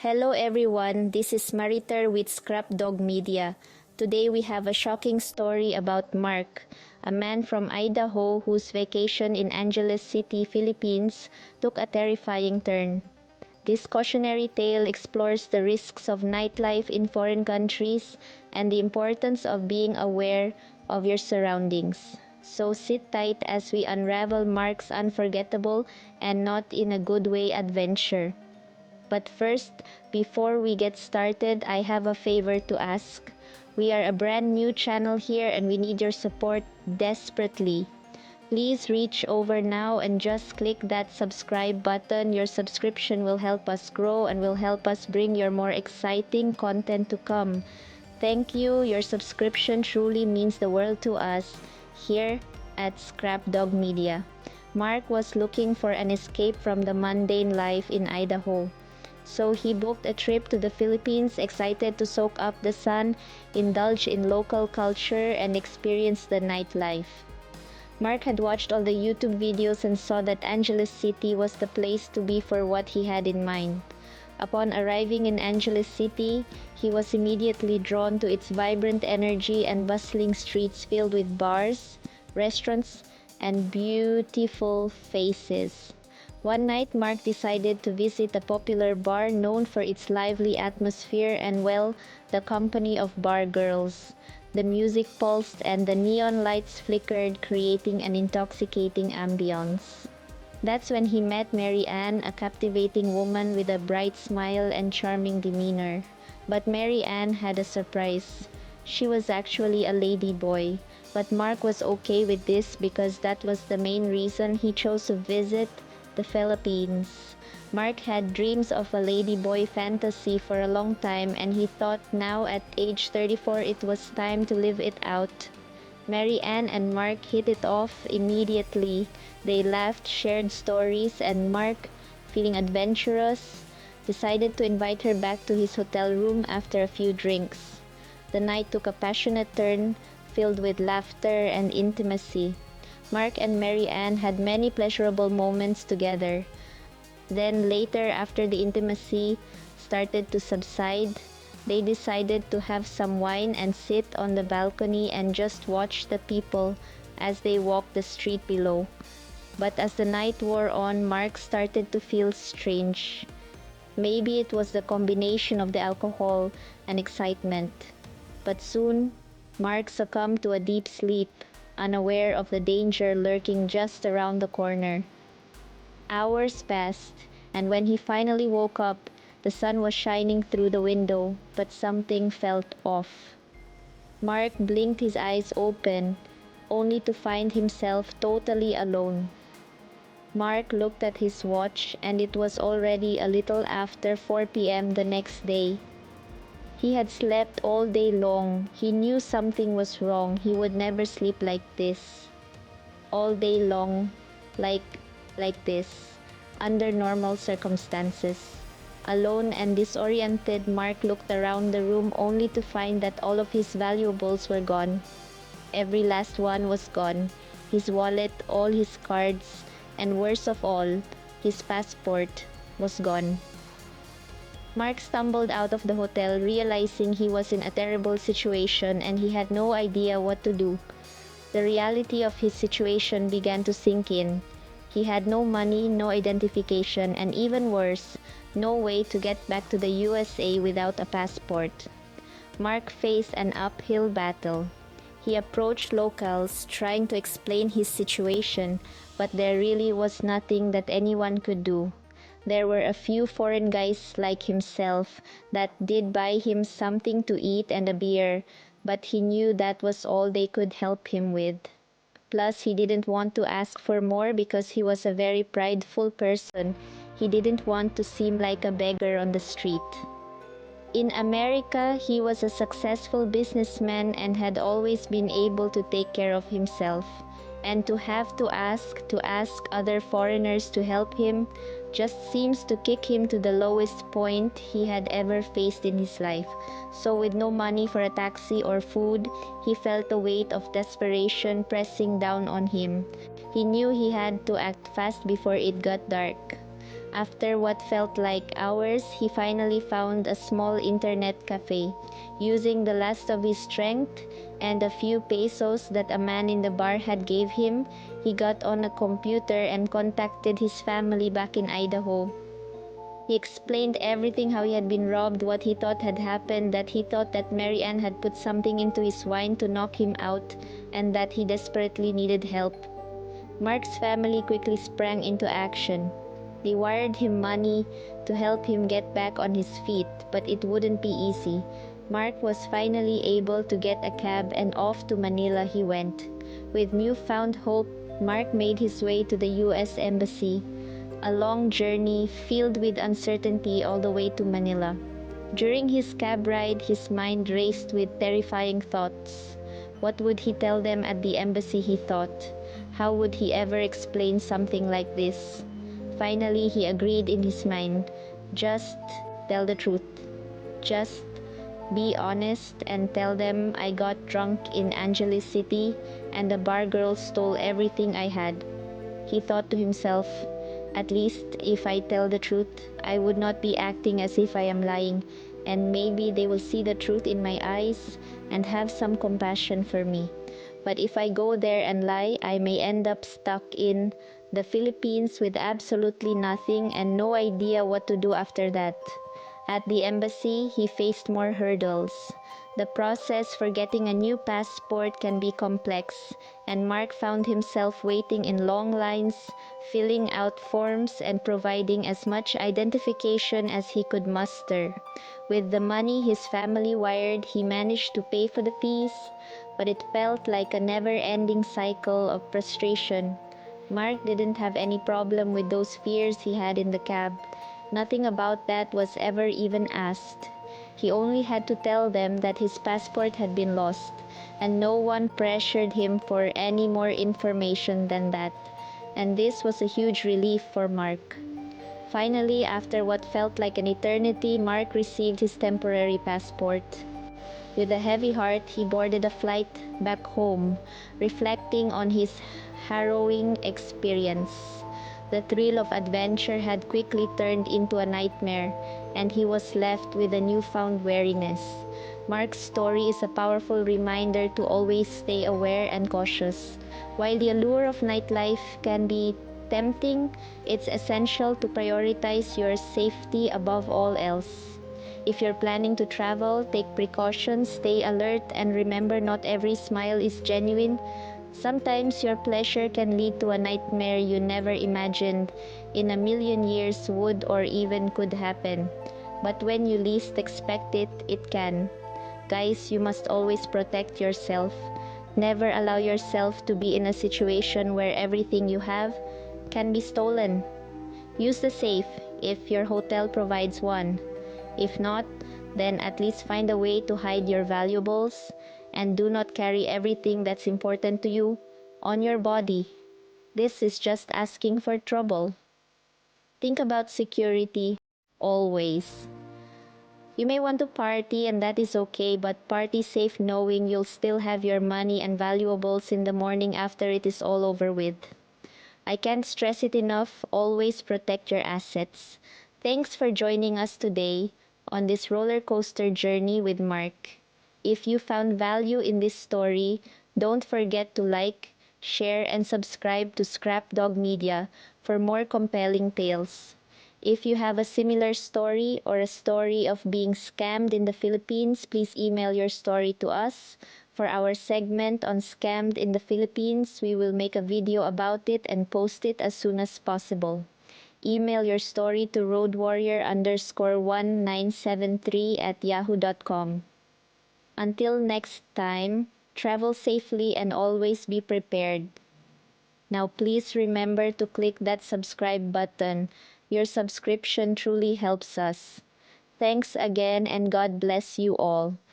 Hello everyone, this is Mariter with Scrap Dog Media. Today we have a shocking story about Mark, a man from Idaho whose vacation in Angeles City, Philippines took a terrifying turn. This cautionary tale explores the risks of nightlife in foreign countries and the importance of being aware of your surroundings. So sit tight as we unravel Mark's unforgettable and not in a good way adventure. But first, before we get started, I have a favor to ask. We are a brand new channel here and we need your support desperately. Please reach over now and just click that subscribe button. Your subscription will help us grow and will help us bring you more exciting content to come. Thank you. Your subscription truly means the world to us here at Scrap Dog Media. Mark was looking for an escape from the mundane life in Idaho. So he booked a trip to the Philippines, excited to soak up the sun, indulge in local culture, and experience the nightlife. Mark had watched all the YouTube videos and saw that Angeles City was the place to be for what he had in mind. Upon arriving in Angeles City, he was immediately drawn to its vibrant energy and bustling streets filled with bars, restaurants, and beautiful faces. One night, Mark decided to visit a popular bar known for its lively atmosphere and, well, the company of bar girls. The music pulsed and the neon lights flickered, creating an intoxicating ambience. That's when he met Mary Ann, a captivating woman with a bright smile and charming demeanor. But Mary Ann had a surprise. She was actually a ladyboy. But Mark was okay with this because that was the main reason he chose to visit the Philippines. Mark had dreams of a ladyboy fantasy for a long time and he thought now at age 34 it was time to live it out. Mary Ann and Mark hit it off immediately. They laughed, shared stories, and Mark, feeling adventurous, decided to invite her back to his hotel room after a few drinks. The night took a passionate turn, filled with laughter and intimacy. Mark and Mary Ann had many pleasurable moments together. Then later, after the intimacy started to subside, they decided to have some wine and sit on the balcony and just watch the people as they walked the street below. But as the night wore on, Mark started to feel strange. Maybe it was the combination of the alcohol and excitement. But soon, Mark succumbed to a deep sleep, unaware of the danger lurking just around the corner. Hours passed, and when he finally woke up, the sun was shining through the window, but something felt off. Mark blinked his eyes open, only to find himself totally alone. Mark looked at his watch, and it was already a little after 4 p.m. the next day. He had slept all day long. He knew something was wrong. He would never sleep like this. All day long, like this, under normal circumstances. Alone and disoriented, Mark looked around the room only to find that all of his valuables were gone. Every last one was gone. His wallet, all his cards, and worst of all, his passport was gone. Mark stumbled out of the hotel, realizing he was in a terrible situation and he had no idea what to do. The reality of his situation began to sink in. He had no money, no identification, and even worse, no way to get back to the USA without a passport. Mark faced an uphill battle. He approached locals, trying to explain his situation, but there really was nothing that anyone could do. There were a few foreign guys like himself that did buy him something to eat and a beer, but he knew that was all they could help him with. Plus, he didn't want to ask for more because he was a very prideful person. He didn't want to seem like a beggar on the street. In America, he was a successful businessman and had always been able to take care of himself. And to have to ask other foreigners to help him just seems to kick him to the lowest point he had ever faced in his life. So with no money for a taxi or food, he felt the weight of desperation pressing down on him. He knew he had to act fast before it got dark. After what felt like hours, he finally found a small internet cafe. Using the last of his strength and a few pesos that a man in the bar had gave him, he got on a computer and contacted his family back in Idaho. He explained everything, how he had been robbed, what he thought had happened, that he thought that Mary Ann had put something into his wine to knock him out, and that he desperately needed help. Mark's family quickly sprang into action. They wired him money to help him get back on his feet, but it wouldn't be easy. Mark was finally able to get a cab and off to Manila he went. With newfound hope, Mark made his way to the US Embassy, a long journey filled with uncertainty all the way to Manila. During his cab ride, his mind raced with terrifying thoughts. What would he tell them at the embassy, he thought? How would he ever explain something like this? Finally, he agreed in his mind. Just tell the truth. Just be honest and tell them I got drunk in Angeles City and the bar girl stole everything I had. He thought to himself, at least if I tell the truth, I would not be acting as if I am lying, and maybe they will see the truth in my eyes and have some compassion for me. But if I go there and lie, I may end up stuck in the Philippines with absolutely nothing and no idea what to do after that. At the embassy, he faced more hurdles. The process for getting a new passport can be complex, and Mark found himself waiting in long lines, filling out forms, and providing as much identification as he could muster. With the money his family wired, he managed to pay for the fees, but it felt like a never-ending cycle of frustration. Mark didn't have any problem with those fears he had in the cab. Nothing about that was ever even asked. He only had to tell them that his passport had been lost, and no one pressured him for any more information than that. And this was a huge relief for Mark. Finally, after what felt like an eternity, Mark received his temporary passport. With a heavy heart, he boarded a flight back home, reflecting on his harrowing experience. The thrill of adventure had quickly turned into a nightmare, and he was left with a newfound weariness. Mark's story is a powerful reminder to always stay aware and cautious. While the allure of nightlife can be tempting, it's essential to prioritize your safety above all else. If you're planning to travel, take precautions, stay alert, and remember not every smile is genuine. Sometimes your pleasure can lead to a nightmare you never imagined in a million years would or even could happen. But when you least expect it, it can. Guys, you must always protect yourself. Never allow yourself to be in a situation where everything you have can be stolen. Use the safe if your hotel provides one. If not, then at least find a way to hide your valuables, and do not carry everything that's important to you on your body. This is just asking for trouble. Think about security always. You may want to party, and that is okay, but party safe knowing you'll still have your money and valuables in the morning after it is all over with. I can't stress it enough, always protect your assets. Thanks for joining us today on this roller coaster journey with Mark. If you found value in this story, don't forget to like, share, and subscribe to Scrap Dog Media for more compelling tales. If you have a similar story or a story of being scammed in the Philippines, please email your story to us. For our segment on Scammed in the Philippines, we will make a video about it and post it as soon as possible. Email your story to roadwarrior_1973@yahoo.com. Until next time, travel safely and always be prepared. Now please remember to click that subscribe button. Your subscription truly helps us. Thanks again, and God bless you all.